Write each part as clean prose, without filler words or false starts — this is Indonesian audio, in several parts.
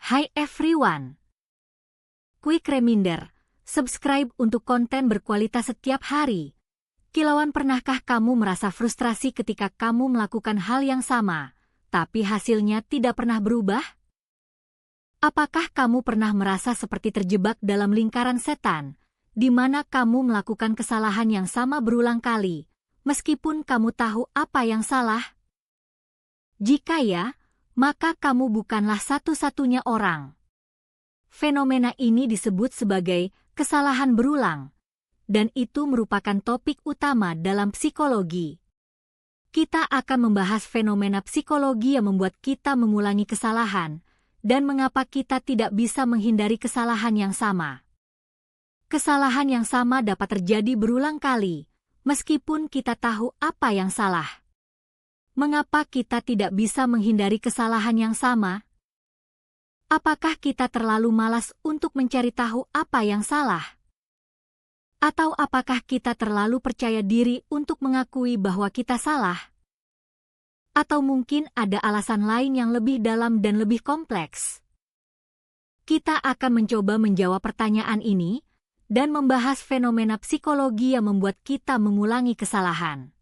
Hai everyone. Quick reminder, subscribe untuk konten berkualitas setiap hari. Kilauan, pernahkah kamu merasa frustrasi ketika kamu melakukan hal yang sama, tapi hasilnya tidak pernah berubah? Apakah kamu pernah merasa seperti terjebak dalam lingkaran setan, di mana kamu melakukan kesalahan yang sama berulang kali, meskipun kamu tahu apa yang salah? Jika ya, maka kamu bukanlah satu-satunya orang. Fenomena ini disebut sebagai kesalahan berulang, dan itu merupakan topik utama dalam psikologi. Kita akan membahas fenomena psikologi yang membuat kita mengulangi kesalahan, dan mengapa kita tidak bisa menghindari kesalahan yang sama. Kesalahan yang sama dapat terjadi berulang kali, meskipun kita tahu apa yang salah. Mengapa kita tidak bisa menghindari kesalahan yang sama? Apakah kita terlalu malas untuk mencari tahu apa yang salah? Atau apakah kita terlalu percaya diri untuk mengakui bahwa kita salah? Atau mungkin ada alasan lain yang lebih dalam dan lebih kompleks? Kita akan mencoba menjawab pertanyaan ini dan membahas fenomena psikologi yang membuat kita mengulangi kesalahan.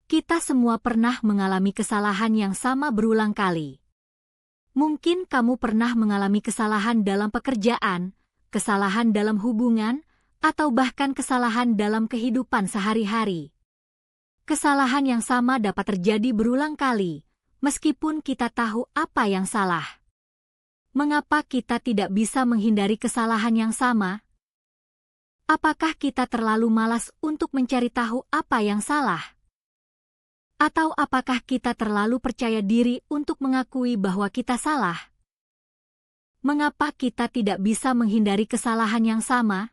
Kita semua pernah mengalami kesalahan yang sama berulang kali. Mungkin kamu pernah mengalami kesalahan dalam pekerjaan, kesalahan dalam hubungan, atau bahkan kesalahan dalam kehidupan sehari-hari. Kesalahan yang sama dapat terjadi berulang kali, meskipun kita tahu apa yang salah. Mengapa kita tidak bisa menghindari kesalahan yang sama? Apakah kita terlalu malas untuk mencari tahu apa yang salah? Atau apakah kita terlalu percaya diri untuk mengakui bahwa kita salah? Mengapa kita tidak bisa menghindari kesalahan yang sama?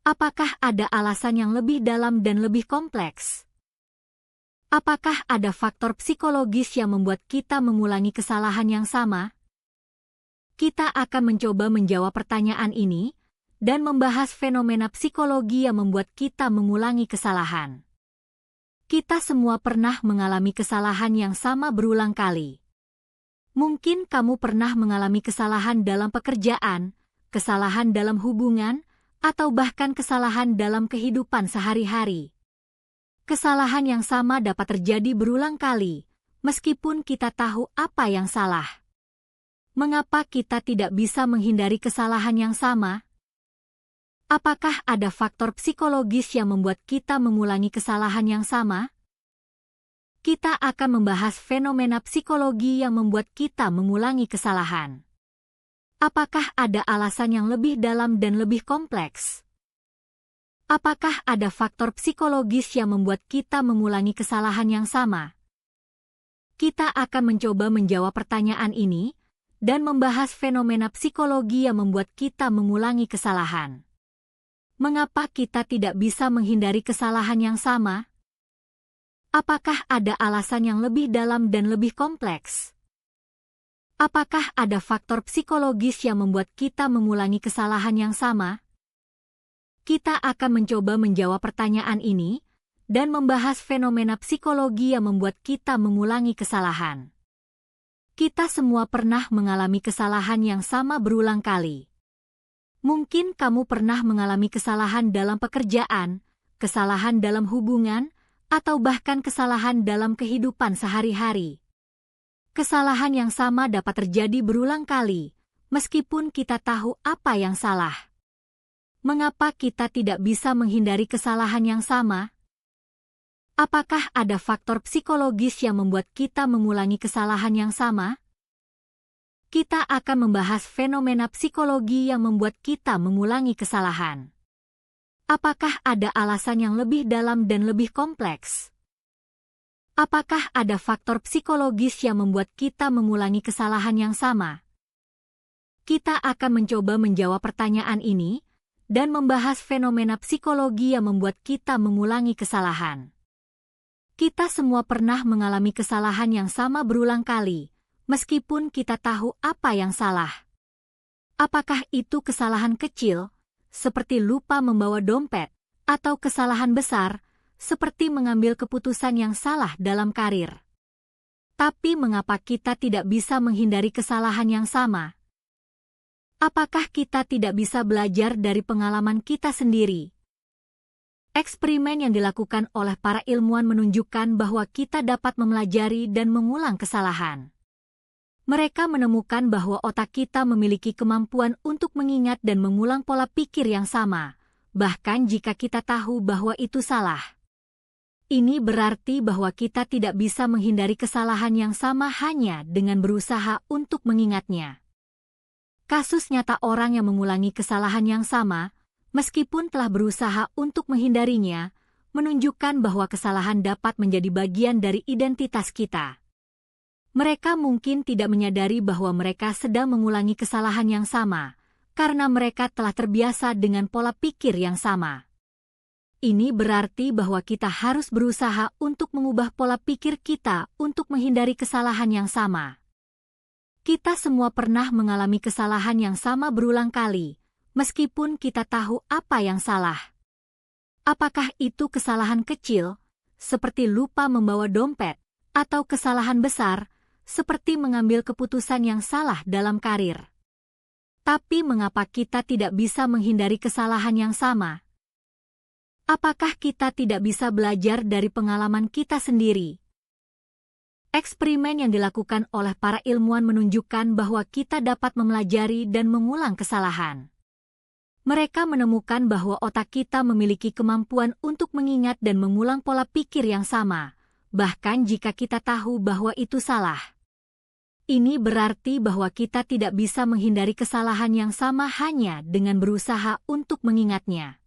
Apakah ada alasan yang lebih dalam dan lebih kompleks? Apakah ada faktor psikologis yang membuat kita mengulangi kesalahan yang sama? Kita akan mencoba menjawab pertanyaan ini dan membahas fenomena psikologi yang membuat kita mengulangi kesalahan. Kita semua pernah mengalami kesalahan yang sama berulang kali. Mungkin kamu pernah mengalami kesalahan dalam pekerjaan, kesalahan dalam hubungan, atau bahkan kesalahan dalam kehidupan sehari-hari. Kesalahan yang sama dapat terjadi berulang kali, meskipun kita tahu apa yang salah. Mengapa kita tidak bisa menghindari kesalahan yang sama? Apakah ada faktor psikologis yang membuat kita mengulangi kesalahan yang sama? Kita akan membahas fenomena psikologi yang membuat kita mengulangi kesalahan. Apakah ada alasan yang lebih dalam dan lebih kompleks? Apakah ada faktor psikologis yang membuat kita mengulangi kesalahan yang sama? Kita akan mencoba menjawab pertanyaan ini dan membahas fenomena psikologi yang membuat kita mengulangi kesalahan. Mengapa kita tidak bisa menghindari kesalahan yang sama? Apakah ada alasan yang lebih dalam dan lebih kompleks? Apakah ada faktor psikologis yang membuat kita mengulangi kesalahan yang sama? Kita akan mencoba menjawab pertanyaan ini dan membahas fenomena psikologi yang membuat kita mengulangi kesalahan. Kita semua pernah mengalami kesalahan yang sama berulang kali. Mungkin kamu pernah mengalami kesalahan dalam pekerjaan, kesalahan dalam hubungan, atau bahkan kesalahan dalam kehidupan sehari-hari. Kesalahan yang sama dapat terjadi berulang kali, meskipun kita tahu apa yang salah. Mengapa kita tidak bisa menghindari kesalahan yang sama? Apakah ada faktor psikologis yang membuat kita mengulangi kesalahan yang sama? Kita akan membahas fenomena psikologi yang membuat kita mengulangi kesalahan. Apakah ada alasan yang lebih dalam dan lebih kompleks? Apakah ada faktor psikologis yang membuat kita mengulangi kesalahan yang sama? Kita akan mencoba menjawab pertanyaan ini dan membahas fenomena psikologi yang membuat kita mengulangi kesalahan. Kita semua pernah mengalami kesalahan yang sama berulang kali, meskipun kita tahu apa yang salah. Apakah itu kesalahan kecil, seperti lupa membawa dompet, atau kesalahan besar, seperti mengambil keputusan yang salah dalam karir? Tapi mengapa kita tidak bisa menghindari kesalahan yang sama? Apakah kita tidak bisa belajar dari pengalaman kita sendiri? Eksperimen yang dilakukan oleh para ilmuwan menunjukkan bahwa kita dapat mempelajari dan mengulang kesalahan. Mereka menemukan bahwa otak kita memiliki kemampuan untuk mengingat dan mengulang pola pikir yang sama, bahkan jika kita tahu bahwa itu salah. Ini berarti bahwa kita tidak bisa menghindari kesalahan yang sama hanya dengan berusaha untuk mengingatnya. Kasus nyata orang yang mengulangi kesalahan yang sama, meskipun telah berusaha untuk menghindarinya, menunjukkan bahwa kesalahan dapat menjadi bagian dari identitas kita. Mereka mungkin tidak menyadari bahwa mereka sedang mengulangi kesalahan yang sama, karena mereka telah terbiasa dengan pola pikir yang sama. Ini berarti bahwa kita harus berusaha untuk mengubah pola pikir kita untuk menghindari kesalahan yang sama. Kita semua pernah mengalami kesalahan yang sama berulang kali, meskipun kita tahu apa yang salah. Apakah itu kesalahan kecil, seperti lupa membawa dompet, atau kesalahan besar, seperti mengambil keputusan yang salah dalam karir? Tapi mengapa kita tidak bisa menghindari kesalahan yang sama? Apakah kita tidak bisa belajar dari pengalaman kita sendiri? Eksperimen yang dilakukan oleh para ilmuwan menunjukkan bahwa kita dapat mempelajari dan mengulang kesalahan. Mereka menemukan bahwa otak kita memiliki kemampuan untuk mengingat dan mengulang pola pikir yang sama, bahkan jika kita tahu bahwa itu salah. Ini berarti bahwa kita tidak bisa menghindari kesalahan yang sama hanya dengan berusaha untuk mengingatnya.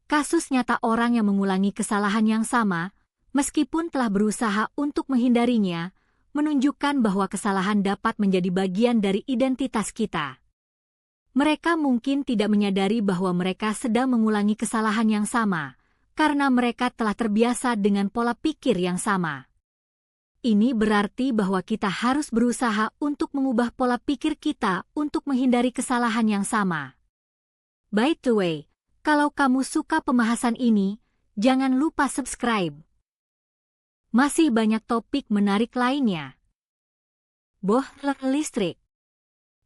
Kasus nyata orang yang mengulangi kesalahan yang sama, meskipun telah berusaha untuk menghindarinya, menunjukkan bahwa kesalahan dapat menjadi bagian dari identitas kita. Mereka mungkin tidak menyadari bahwa mereka sedang mengulangi kesalahan yang sama, karena mereka telah terbiasa dengan pola pikir yang sama. Ini berarti bahwa kita harus berusaha untuk mengubah pola pikir kita untuk menghindari kesalahan yang sama. By the way, kalau kamu suka pembahasan ini, jangan lupa subscribe. Masih banyak topik menarik lainnya. Bohler listrik.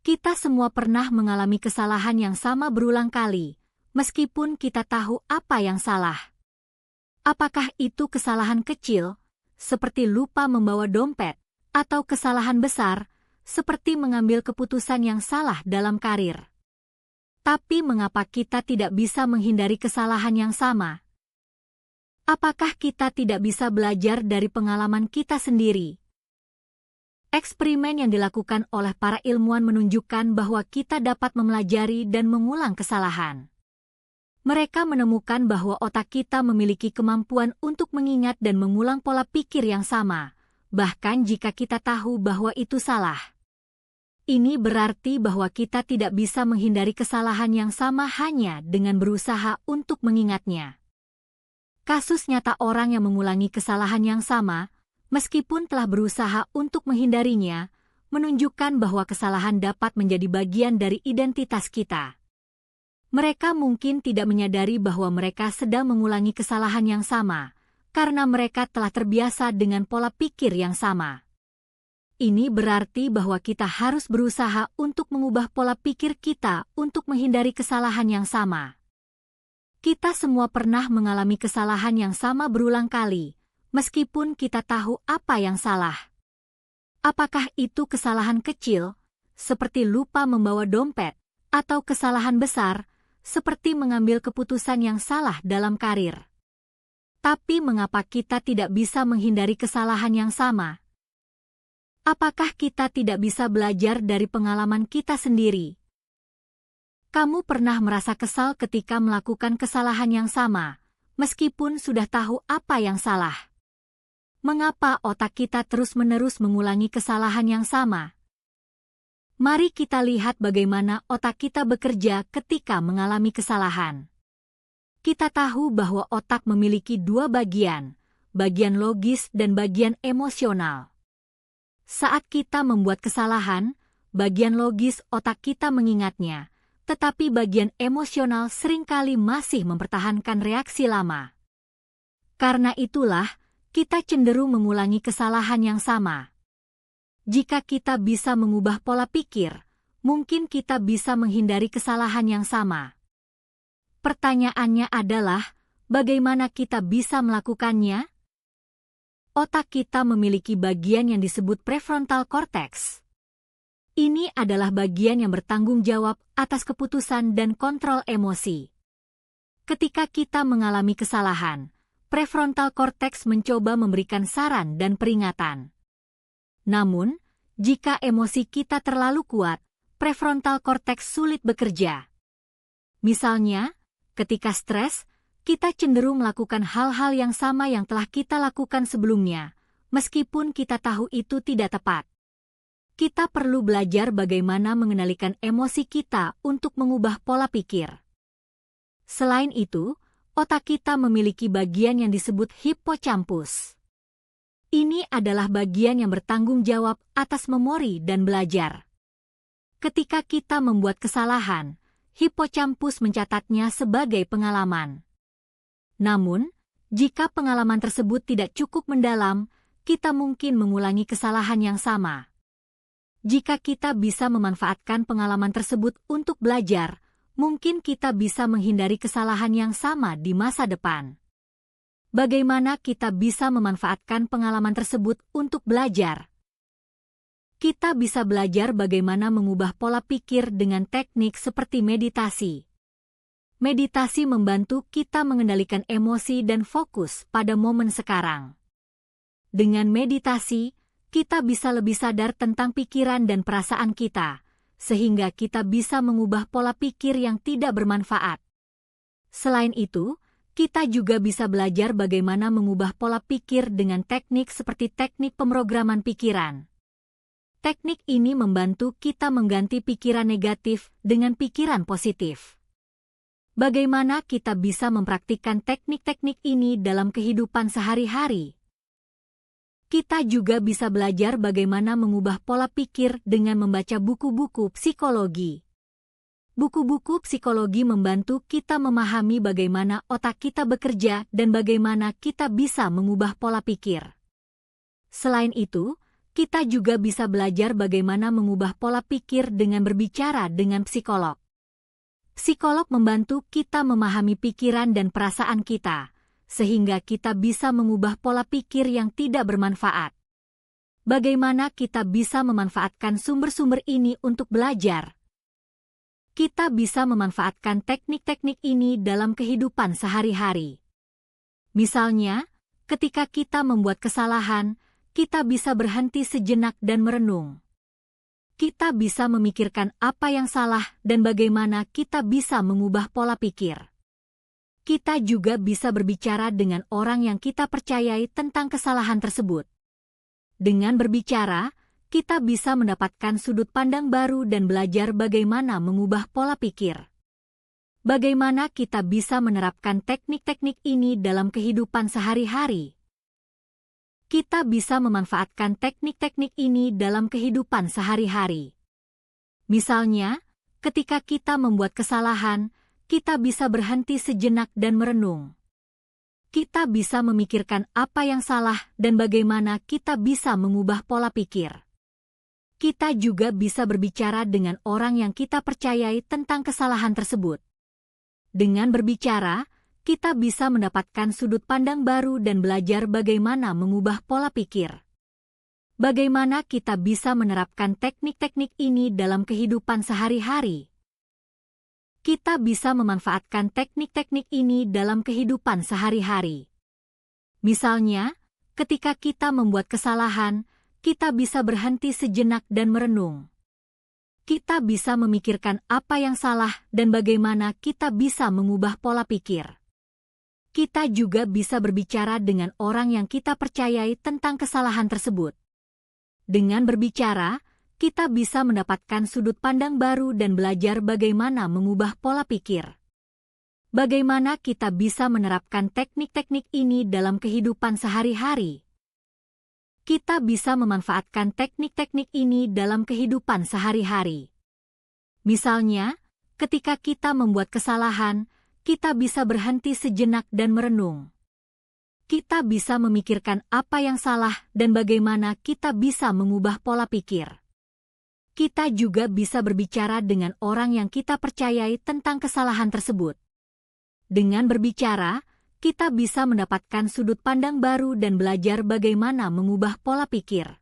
Kita semua pernah mengalami kesalahan yang sama berulang kali, meskipun kita tahu apa yang salah. Apakah itu kesalahan kecil, seperti lupa membawa dompet, atau kesalahan besar, seperti mengambil keputusan yang salah dalam karir? Tapi mengapa kita tidak bisa menghindari kesalahan yang sama? Apakah kita tidak bisa belajar dari pengalaman kita sendiri? Eksperimen yang dilakukan oleh para ilmuwan menunjukkan bahwa kita dapat mempelajari dan mengulang kesalahan. Mereka menemukan bahwa otak kita memiliki kemampuan untuk mengingat dan mengulang pola pikir yang sama, bahkan jika kita tahu bahwa itu salah. Ini berarti bahwa kita tidak bisa menghindari kesalahan yang sama hanya dengan berusaha untuk mengingatnya. Kasus nyata orang yang mengulangi kesalahan yang sama, meskipun telah berusaha untuk menghindarinya, menunjukkan bahwa kesalahan dapat menjadi bagian dari identitas kita. Mereka mungkin tidak menyadari bahwa mereka sedang mengulangi kesalahan yang sama, karena mereka telah terbiasa dengan pola pikir yang sama. Ini berarti bahwa kita harus berusaha untuk mengubah pola pikir kita untuk menghindari kesalahan yang sama. Kita semua pernah mengalami kesalahan yang sama berulang kali, meskipun kita tahu apa yang salah. Apakah itu kesalahan kecil, seperti lupa membawa dompet, atau kesalahan besar, seperti mengambil keputusan yang salah dalam karir? Tapi mengapa kita tidak bisa menghindari kesalahan yang sama? Apakah kita tidak bisa belajar dari pengalaman kita sendiri? Kamu pernah merasa kesal ketika melakukan kesalahan yang sama, meskipun sudah tahu apa yang salah? Mengapa otak kita terus-menerus mengulangi kesalahan yang sama? Mari kita lihat bagaimana otak kita bekerja ketika mengalami kesalahan. Kita tahu bahwa otak memiliki dua bagian logis dan bagian emosional. Saat kita membuat kesalahan, bagian logis otak kita mengingatnya, tetapi bagian emosional seringkali masih mempertahankan reaksi lama. Karena itulah, kita cenderung mengulangi kesalahan yang sama. Jika kita bisa mengubah pola pikir, mungkin kita bisa menghindari kesalahan yang sama. Pertanyaannya adalah, bagaimana kita bisa melakukannya? Otak kita memiliki bagian yang disebut prefrontal cortex. Ini adalah bagian yang bertanggung jawab atas keputusan dan kontrol emosi. Ketika kita mengalami kesalahan, prefrontal cortex mencoba memberikan saran dan peringatan. Namun, jika emosi kita terlalu kuat, prefrontal cortex sulit bekerja. Misalnya, ketika stres, kita cenderung melakukan hal-hal yang sama yang telah kita lakukan sebelumnya, meskipun kita tahu itu tidak tepat. Kita perlu belajar bagaimana mengendalikan emosi kita untuk mengubah pola pikir. Selain itu, otak kita memiliki bagian yang disebut hippocampus. Ini adalah bagian yang bertanggung jawab atas memori dan belajar. Ketika kita membuat kesalahan, hippocampus mencatatnya sebagai pengalaman. Namun, jika pengalaman tersebut tidak cukup mendalam, kita mungkin mengulangi kesalahan yang sama. Jika kita bisa memanfaatkan pengalaman tersebut untuk belajar, mungkin kita bisa menghindari kesalahan yang sama di masa depan. Bagaimana kita bisa memanfaatkan pengalaman tersebut untuk belajar? Kita bisa belajar bagaimana mengubah pola pikir dengan teknik seperti meditasi. Meditasi membantu kita mengendalikan emosi dan fokus pada momen sekarang. Dengan meditasi, kita bisa lebih sadar tentang pikiran dan perasaan kita, sehingga kita bisa mengubah pola pikir yang tidak bermanfaat. Selain itu, kita juga bisa belajar bagaimana mengubah pola pikir dengan teknik seperti teknik pemrograman pikiran. Teknik ini membantu kita mengganti pikiran negatif dengan pikiran positif. Bagaimana kita bisa mempraktikkan teknik-teknik ini dalam kehidupan sehari-hari? Kita juga bisa belajar bagaimana mengubah pola pikir dengan membaca buku-buku psikologi. Buku-buku psikologi membantu kita memahami bagaimana otak kita bekerja dan bagaimana kita bisa mengubah pola pikir. Selain itu, kita juga bisa belajar bagaimana mengubah pola pikir dengan berbicara dengan psikolog. Psikolog membantu kita memahami pikiran dan perasaan kita, sehingga kita bisa mengubah pola pikir yang tidak bermanfaat. Bagaimana kita bisa memanfaatkan sumber-sumber ini untuk belajar? Kita bisa memanfaatkan teknik-teknik ini dalam kehidupan sehari-hari. Misalnya, ketika kita membuat kesalahan, kita bisa berhenti sejenak dan merenung. Kita bisa memikirkan apa yang salah dan bagaimana kita bisa mengubah pola pikir. Kita juga bisa berbicara dengan orang yang kita percayai tentang kesalahan tersebut. Dengan berbicara, kita bisa mendapatkan sudut pandang baru dan belajar bagaimana mengubah pola pikir. Bagaimana kita bisa menerapkan teknik-teknik ini dalam kehidupan sehari-hari? Kita bisa memanfaatkan teknik-teknik ini dalam kehidupan sehari-hari. Misalnya, ketika kita membuat kesalahan, kita bisa berhenti sejenak dan merenung. Kita bisa memikirkan apa yang salah dan bagaimana kita bisa mengubah pola pikir. Kita juga bisa berbicara dengan orang yang kita percayai tentang kesalahan tersebut. Dengan berbicara, kita bisa mendapatkan sudut pandang baru dan belajar bagaimana mengubah pola pikir. Bagaimana kita bisa menerapkan teknik-teknik ini dalam kehidupan sehari-hari? Kita bisa memanfaatkan teknik-teknik ini dalam kehidupan sehari-hari. Misalnya, ketika kita membuat kesalahan, kita bisa berhenti sejenak dan merenung. Kita bisa memikirkan apa yang salah dan bagaimana kita bisa mengubah pola pikir. Kita juga bisa berbicara dengan orang yang kita percayai tentang kesalahan tersebut. Dengan berbicara, kita bisa mendapatkan sudut pandang baru dan belajar bagaimana mengubah pola pikir. Bagaimana kita bisa menerapkan teknik-teknik ini dalam kehidupan sehari-hari? Kita bisa memanfaatkan teknik-teknik ini dalam kehidupan sehari-hari. Misalnya, ketika kita membuat kesalahan, kita bisa berhenti sejenak dan merenung. Kita bisa memikirkan apa yang salah dan bagaimana kita bisa mengubah pola pikir. Kita juga bisa berbicara dengan orang yang kita percayai tentang kesalahan tersebut. Dengan berbicara, kita bisa mendapatkan sudut pandang baru dan belajar bagaimana mengubah pola pikir.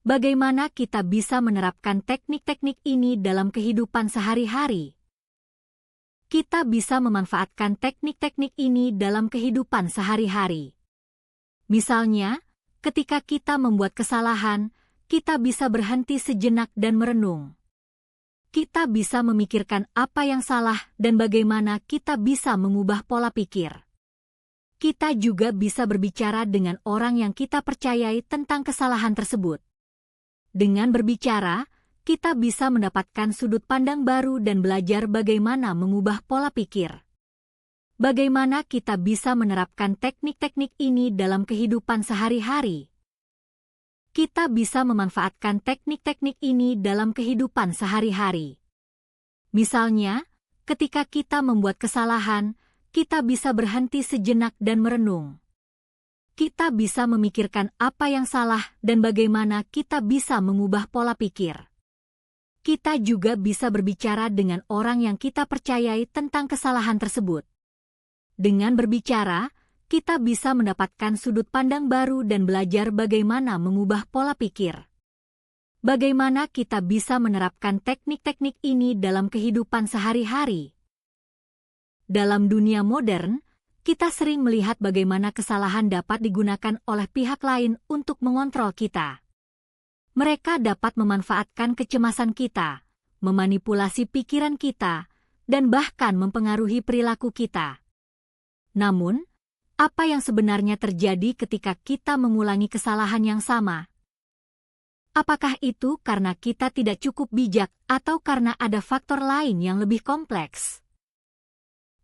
Bagaimana kita bisa menerapkan teknik-teknik ini dalam kehidupan sehari-hari? Kita bisa memanfaatkan teknik-teknik ini dalam kehidupan sehari-hari. Misalnya, ketika kita membuat kesalahan, kita bisa berhenti sejenak dan merenung. Kita bisa memikirkan apa yang salah dan bagaimana kita bisa mengubah pola pikir. Kita juga bisa berbicara dengan orang yang kita percayai tentang kesalahan tersebut. Dengan berbicara, kita bisa mendapatkan sudut pandang baru dan belajar bagaimana mengubah pola pikir. Bagaimana kita bisa menerapkan teknik-teknik ini dalam kehidupan sehari-hari? Kita bisa memanfaatkan teknik-teknik ini dalam kehidupan sehari-hari. Misalnya, ketika kita membuat kesalahan, kita bisa berhenti sejenak dan merenung. Kita bisa memikirkan apa yang salah dan bagaimana kita bisa mengubah pola pikir. Kita juga bisa berbicara dengan orang yang kita percayai tentang kesalahan tersebut. Dengan berbicara, kita bisa mendapatkan sudut pandang baru dan belajar bagaimana mengubah pola pikir. Bagaimana kita bisa menerapkan teknik-teknik ini dalam kehidupan sehari-hari? Dalam dunia modern, kita sering melihat bagaimana kesalahan dapat digunakan oleh pihak lain untuk mengontrol kita. Mereka dapat memanfaatkan kecemasan kita, memanipulasi pikiran kita, dan bahkan mempengaruhi perilaku kita. Namun, apa yang sebenarnya terjadi ketika kita mengulangi kesalahan yang sama? Apakah itu karena kita tidak cukup bijak atau karena ada faktor lain yang lebih kompleks?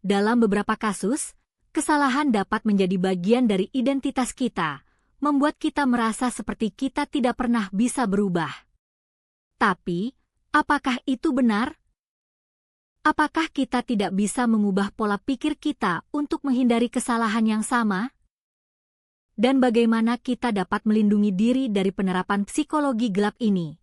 Dalam beberapa kasus, kesalahan dapat menjadi bagian dari identitas kita, membuat kita merasa seperti kita tidak pernah bisa berubah. Tapi, apakah itu benar? Apakah kita tidak bisa mengubah pola pikir kita untuk menghindari kesalahan yang sama? Dan bagaimana kita dapat melindungi diri dari penerapan psikologi gelap ini?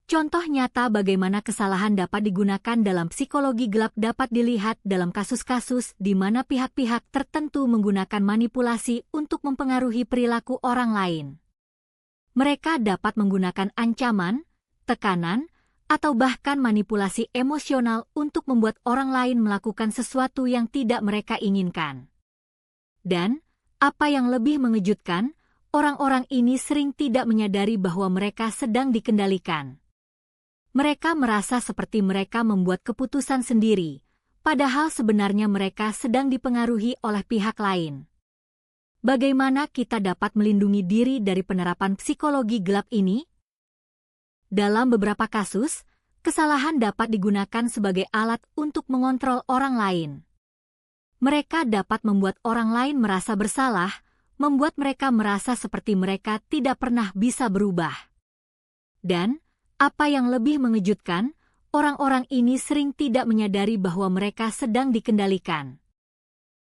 Contoh nyata bagaimana kesalahan dapat digunakan dalam psikologi gelap dapat dilihat dalam kasus-kasus di mana pihak-pihak tertentu menggunakan manipulasi untuk mempengaruhi perilaku orang lain. Mereka dapat menggunakan ancaman, tekanan, atau bahkan manipulasi emosional untuk membuat orang lain melakukan sesuatu yang tidak mereka inginkan. Dan, apa yang lebih mengejutkan, orang-orang ini sering tidak menyadari bahwa mereka sedang dikendalikan. Mereka merasa seperti mereka membuat keputusan sendiri, padahal sebenarnya mereka sedang dipengaruhi oleh pihak lain. Bagaimana kita dapat melindungi diri dari penerapan psikologi gelap ini? Dalam beberapa kasus, kesalahan dapat digunakan sebagai alat untuk mengontrol orang lain. Mereka dapat membuat orang lain merasa bersalah, membuat mereka merasa seperti mereka tidak pernah bisa berubah. Dan, apa yang lebih mengejutkan, orang-orang ini sering tidak menyadari bahwa mereka sedang dikendalikan.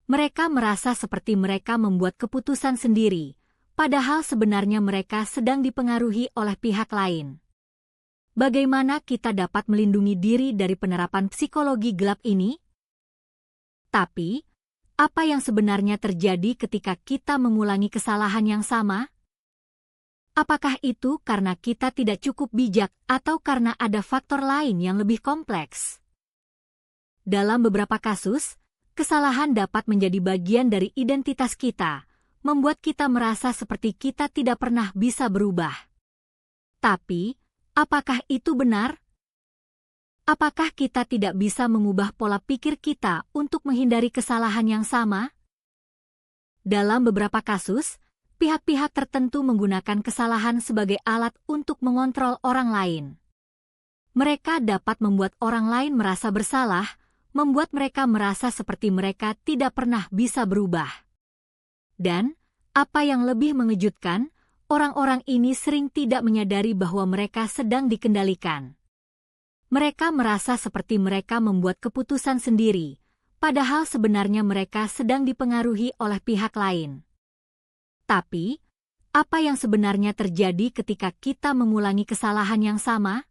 Mereka merasa seperti mereka membuat keputusan sendiri, padahal sebenarnya mereka sedang dipengaruhi oleh pihak lain. Bagaimana kita dapat melindungi diri dari penerapan psikologi gelap ini? Tapi, apa yang sebenarnya terjadi ketika kita mengulangi kesalahan yang sama? Apakah itu karena kita tidak cukup bijak atau karena ada faktor lain yang lebih kompleks? Dalam beberapa kasus, kesalahan dapat menjadi bagian dari identitas kita, membuat kita merasa seperti kita tidak pernah bisa berubah. Tapi, apakah itu benar? Apakah kita tidak bisa mengubah pola pikir kita untuk menghindari kesalahan yang sama? Dalam beberapa kasus, pihak-pihak tertentu menggunakan kesalahan sebagai alat untuk mengontrol orang lain. Mereka dapat membuat orang lain merasa bersalah, membuat mereka merasa seperti mereka tidak pernah bisa berubah. Dan, apa yang lebih mengejutkan, orang-orang ini sering tidak menyadari bahwa mereka sedang dikendalikan. Mereka merasa seperti mereka membuat keputusan sendiri, padahal sebenarnya mereka sedang dipengaruhi oleh pihak lain. Tapi, apa yang sebenarnya terjadi ketika kita mengulangi kesalahan yang sama?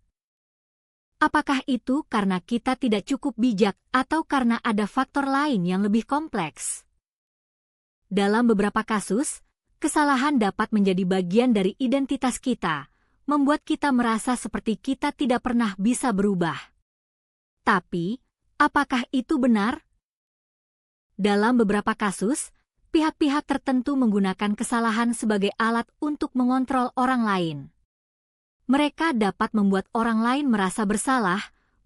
Apakah itu karena kita tidak cukup bijak atau karena ada faktor lain yang lebih kompleks? Dalam beberapa kasus, kesalahan dapat menjadi bagian dari identitas kita, membuat kita merasa seperti kita tidak pernah bisa berubah. Tapi, apakah itu benar? Dalam beberapa kasus, pihak-pihak tertentu menggunakan kesalahan sebagai alat untuk mengontrol orang lain. Mereka dapat membuat orang lain merasa bersalah,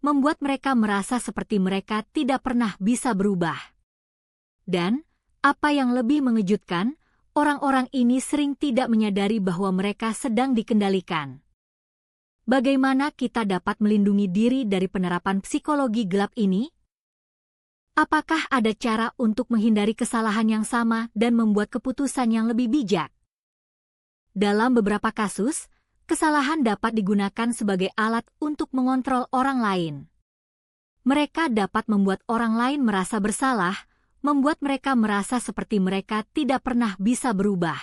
membuat mereka merasa seperti mereka tidak pernah bisa berubah. Dan, apa yang lebih mengejutkan, orang-orang ini sering tidak menyadari bahwa mereka sedang dikendalikan. Bagaimana kita dapat melindungi diri dari penerapan psikologi gelap ini? Apakah ada cara untuk menghindari kesalahan yang sama dan membuat keputusan yang lebih bijak? Dalam beberapa kasus, kesalahan dapat digunakan sebagai alat untuk mengontrol orang lain. Mereka dapat membuat orang lain merasa bersalah, membuat mereka merasa seperti mereka tidak pernah bisa berubah.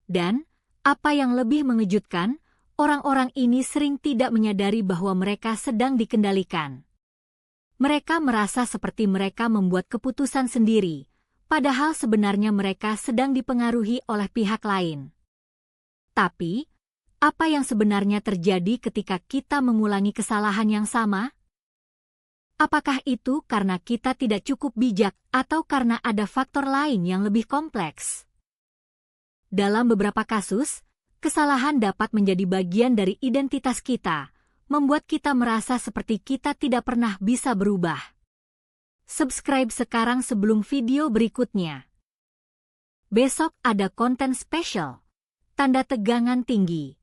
Dan, apa yang lebih mengejutkan, orang-orang ini sering tidak menyadari bahwa mereka sedang dikendalikan. Mereka merasa seperti mereka membuat keputusan sendiri, padahal sebenarnya mereka sedang dipengaruhi oleh pihak lain. Tapi, apa yang sebenarnya terjadi ketika kita mengulangi kesalahan yang sama? Apakah itu karena kita tidak cukup bijak atau karena ada faktor lain yang lebih kompleks? Dalam beberapa kasus, kesalahan dapat menjadi bagian dari identitas kita, membuat kita merasa seperti kita tidak pernah bisa berubah. Subscribe sekarang sebelum video berikutnya. Besok ada konten spesial, tanda tegangan tinggi.